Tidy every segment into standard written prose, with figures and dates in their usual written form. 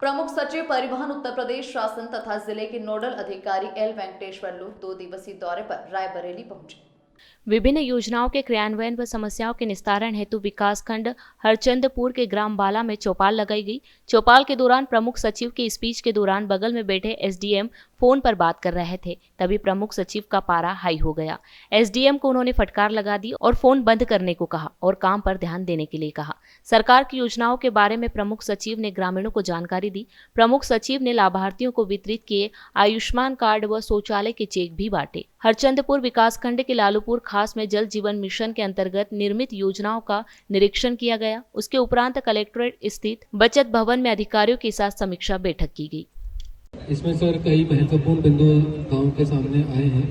प्रमुख सचिव परिवहन उत्तर प्रदेश शासन तथा जिले के नोडल अधिकारी एल वेंकटेश्वर लू 2 दिवसीय दौरे पर रायबरेली पहुंचे। विभिन्न योजनाओं के क्रियान्वयन व समस्याओं के निस्तारण हेतु विकासखंड हरचंदपुर के ग्राम बाला में चौपाल लगाई गई। चौपाल के दौरान प्रमुख सचिव के स्पीच के दौरान बगल में बैठे एसडीएम फोन पर बात कर रहे थे, तभी प्रमुख सचिव का पारा हाई हो गया। एसडीएम को उन्होंने फटकार लगा दी और फोन बंद करने को कहा और काम पर ध्यान देने के लिए कहा। सरकार की योजनाओं के बारे में प्रमुख सचिव ने ग्रामीणों को जानकारी दी। प्रमुख सचिव ने लाभार्थियों को वितरित किए आयुष्मान कार्ड व शौचालय के चेक भी बांटे। हरचंदपुर विकासखंड के लालूपुर खास में जल जीवन मिशन के अंतर्गत निर्मित योजनाओं का निरीक्षण किया गया। उसके उपरांत कलेक्ट्रेट स्थित बचत भवन में अधिकारियों के साथ समीक्षा बैठक की गई। इसमें सर कई महत्वपूर्ण बिंदु गांव के सामने आए हैं।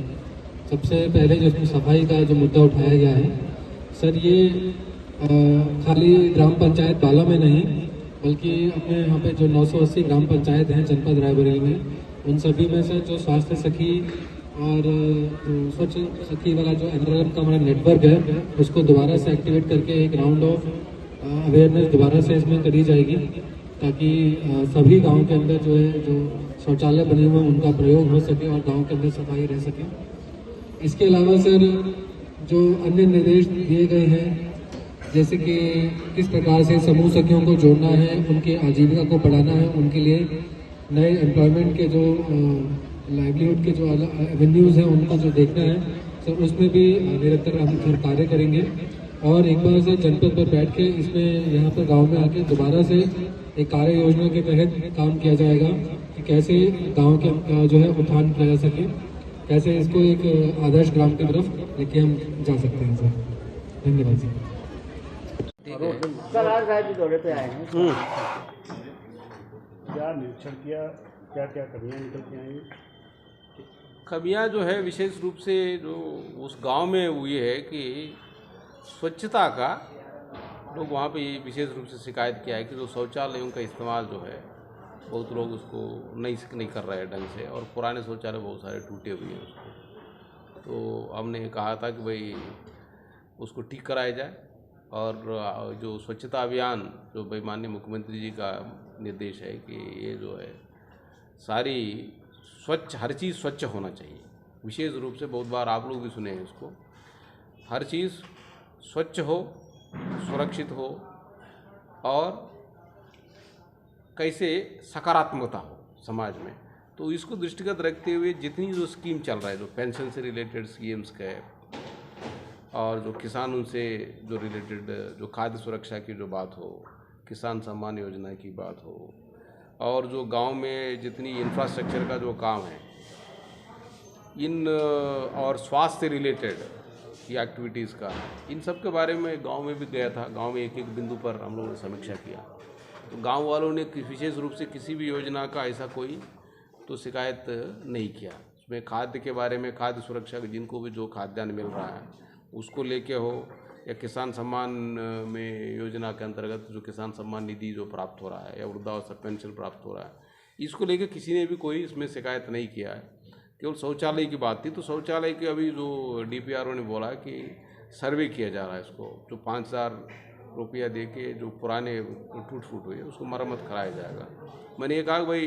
सबसे पहले जो सफाई का जो मुद्दा उठाया गया है सर, ये खाली ग्राम पंचायत बाला में नहीं बल्कि अपने यहाँ पे जो 980 ग्राम पंचायत हैं जनपद रायबरेली में, उन सभी में से जो स्वास्थ्य सखी और स्वच्छ सखी वाला जो एनआरएम का हमारा नेटवर्क है उसको दोबारा से एक्टिवेट करके एक राउंड ऑफ अवेयरनेस दोबारा से इसमें करी जाएगी, ताकि सभी गांव के अंदर जो है जो शौचालय बने हुए उनका प्रयोग हो सके और गांव के अंदर सफाई रह सके। इसके अलावा सर जो अन्य निर्देश दिए गए हैं, जैसे कि किस प्रकार से समूह सखियों को जोड़ना है, उनकी आजीविका को बढ़ाना है, उनके लिए नए एम्प्लॉयमेंट के जो लाइवलीहुड के जो एवेन्यूज़ हैं उनको जो देखना है सर, उसमें भी निरंतर हम कार्य करेंगे। और एक बार से जनपद पर बैठ के इसमें यहाँ पर गांव में आके दोबारा से एक कार्य योजना के तहत काम किया जाएगा कि कैसे गांव के जो है उत्थान किया जा सके, कैसे इसको एक आदर्श ग्राम की तरफ लेके हम जा सकते हैं सर। धन्यवाद सर। सर आज राज्य दौरे पे आए हैं, क्या निरीक्षण किया, क्या क्या कमियाँ निकल के आई? कमियाँ जो है विशेष रूप से जो उस गांव में हुई है कि स्वच्छता का लोग वहाँ पे विशेष रूप से शिकायत किया है कि जो शौचालयों का इस्तेमाल जो है बहुत लोग उसको नहीं कर रहे हैं ढंग से, और पुराने शौचालय बहुत सारे टूटे हुए हैं उसको। तो हमने कहा था कि भाई उसको ठीक कराया जाए, और जो स्वच्छता अभियान जो भाई माननीय मुख्यमंत्री जी का निर्देश है कि ये जो है सारी स्वच्छ, हर चीज़ स्वच्छ होना चाहिए। विशेष रूप से बहुत बार आप लोग भी सुने हैं उसको, हर चीज़ स्वच्छ हो, सुरक्षित हो और कैसे सकारात्मकता हो समाज में। तो इसको दृष्टिगत रखते हुए जितनी जो स्कीम चल रहा है, जो पेंशन से रिलेटेड स्कीम्स का है और जो किसानों से जो रिलेटेड जो खाद्य सुरक्षा की जो बात हो, किसान सम्मान योजना की बात हो, और जो गांव में जितनी इंफ्रास्ट्रक्चर का जो काम है इन और स्वास्थ्य से रिलेटेड की एक्टिविटीज़ का, इन सब के बारे में गांव में भी गया था। गांव में एक एक बिंदु पर हम लोगों ने समीक्षा किया। तो गांव वालों ने विशेष रूप से किसी भी योजना का ऐसा कोई तो शिकायत नहीं किया। उसमें खाद्य के बारे में, खाद्य सुरक्षा के जिनको भी जो खाद्यान्न मिल रहा है उसको लेके हो, या किसान सम्मान में योजना के अंतर्गत जो किसान सम्मान निधि जो प्राप्त हो रहा है या वृद्धावस्था पेंशन प्राप्त हो रहा है, इसको लेके किसी ने भी कोई इसमें शिकायत नहीं किया है। केवल शौचालय की बात थी, तो शौचालय के अभी जो डीपीआरओ ने बोला कि सर्वे किया जा रहा है इसको, जो 5000 रुपया दे के जो पुराने टूट फूट हुई है उसको मरम्मत कराया जाएगा। मैंने ये कहा कि भाई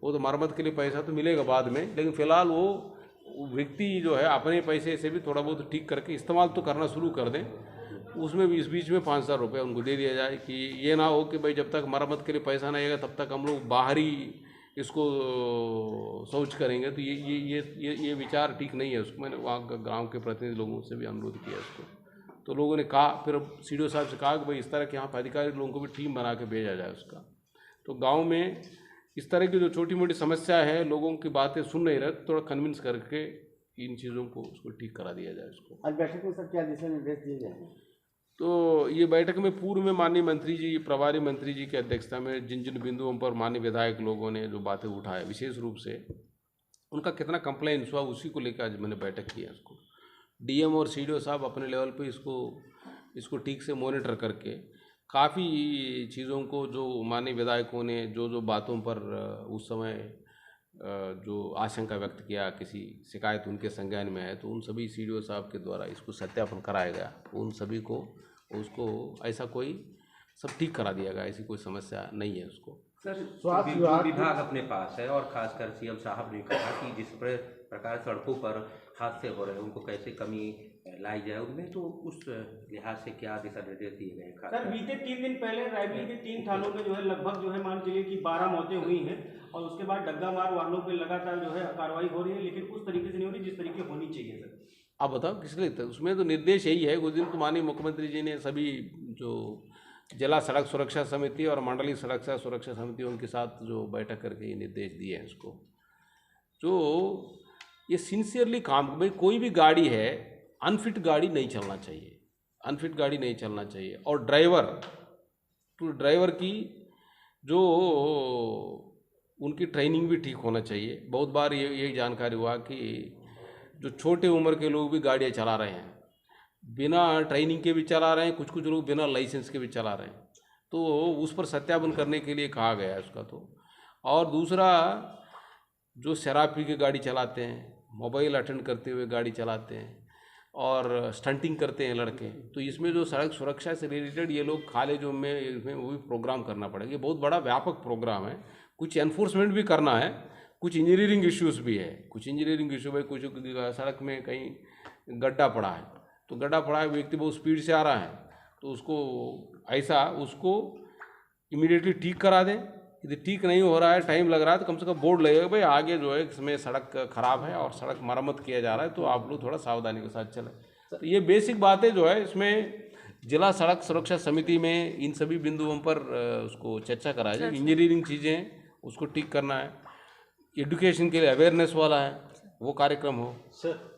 वो तो मरम्मत के लिए पैसा तो मिलेगा बाद में, लेकिन फ़िलहाल वो व्यक्ति जो है अपने पैसे से भी थोड़ा बहुत ठीक करके इस्तेमाल तो करना शुरू कर दें। उसमें भी इस बीच में 5000 रुपया उनको दे दिया जाए कि ये ना हो कि भाई जब तक मरम्मत के लिए पैसा नहीं आएगा तब तक हम लोग बाहरी इसको शौच करेंगे। तो ये विचार ठीक नहीं है। उसको मैंने वहाँ गांव के प्रतिनिधि लोगों से भी अनुरोध किया इसको, तो लोगों ने कहा, फिर सीडीओ साहब से कहा कि भाई इस तरह के यहाँ पर अधिकारी लोगों को भी टीम बना के भेजा जाए उसका। तो गांव में इस तरह की जो छोटी मोटी समस्या है, लोगों की बातें सुन नहीं रहे, थोड़ा कन्विंस करके इन चीज़ों को उसको ठीक करा दिया जाए उसको। आज बैठक में सर क्या दिशा निर्देश दिए गए हैं? तो ये बैठक में पूर्व में माननीय मंत्री जी, प्रभारी मंत्री जी की अध्यक्षता में जिन जिन बिंदुओं पर माननीय विधायक लोगों ने जो बातें उठाए, विशेष रूप से उनका कितना कंप्लेंट्स हुआ उसी को लेकर आज मैंने बैठक की है। उसको डीएम और सीडीओ साहब अपने लेवल पे इसको ठीक से मॉनिटर करके काफ़ी चीज़ों को जो माननीय विधायकों ने जो बातों पर उस समय जो आशंका व्यक्त किया, किसी शिकायत उनके संज्ञान में है, तो उन सभी सीडीओ साहब के द्वारा इसको सत्यापन कराया गया। उन सभी को उसको ऐसा कोई सब ठीक करा दिया गया, ऐसी कोई समस्या नहीं है उसको। सर स्वास्थ्य जो विभाग विभाग अपने पास है और खासकर सीएम साहब ने कहा कि जिस प्रकार सड़कों पर हादसे हो रहे हैं उनको कैसे कमी लाई जाए उनमें, तो उस लिहाज से क्या दिशा निर्देश दिए गए हैं? सर बीते 3 दिन पहले रायबरेली के 3 थानों में जो है लगभग जो है मान चलिए कि 12 मौतें हुई हैं और उसके बाद डग्गा मार वालों पे लगातार जो है कार्रवाई हो रही है, लेकिन उस तरीके से नहीं हो रही जिस तरीके होनी चाहिए। सर आप बताओ किस लिए? उसमें तो निर्देश यही है, उस दिन तो माननीय मुख्यमंत्री जी ने सभी जो जिला सड़क सुरक्षा समिति और मंडलीय सड़क सुरक्षा समिति उनके साथ जो बैठक करके ये निर्देश दिए हैं उसको, जो ये सिंसियरली काम, भाई कोई भी गाड़ी है अनफिट गाड़ी नहीं चलना चाहिए, अनफिट गाड़ी नहीं चलना चाहिए। और ड्राइवर की जो उनकी ट्रेनिंग भी ठीक होना चाहिए। बहुत बार यही जानकारी हुआ कि जो छोटे उम्र के लोग भी गाड़ियाँ चला रहे हैं, बिना ट्रेनिंग के भी चला रहे हैं, कुछ कुछ लोग बिना लाइसेंस के भी चला रहे हैं, तो उस पर सत्यापन करने के लिए कहा गया है उसका। तो और दूसरा, जो शराब पी के गाड़ी चलाते हैं, मोबाइल अटेंड करते हुए गाड़ी चलाते हैं और स्टंटिंग करते हैं लड़के, तो इसमें जो सड़क सुरक्षा से रिलेटेड ये लोग खाले जो में इसमें वो भी प्रोग्राम करना पड़ेगा। ये बहुत बड़ा व्यापक प्रोग्राम है, कुछ एनफोर्समेंट भी करना है, कुछ इंजीनियरिंग इश्यूज़ भी है, कुछ इंजीनियरिंग इशू है। कुछ सड़क में कहीं गड्ढा पड़ा है, तो गड्ढा पड़ा है, व्यक्ति बहुत स्पीड से आ रहा है, तो उसको इमीडिएटली ठीक करा दें। यदि ठीक नहीं हो रहा है, टाइम लग रहा है, तो कम से कम बोर्ड लगेगा भाई आगे जो है इसमें सड़क खराब है और सड़क मरम्मत किया जा रहा है, तो आप लोग थोड़ा सावधानी के साथ चलें। तो ये बेसिक बातें जो है इसमें जिला सड़क सुरक्षा समिति में इन सभी बिंदुओं पर उसको चर्चा करा जाए। इंजीनियरिंग चीज़ें उसको ठीक करना है, एजुकेशन के लिए अवेयरनेस वाला है वो कार्यक्रम हो। सर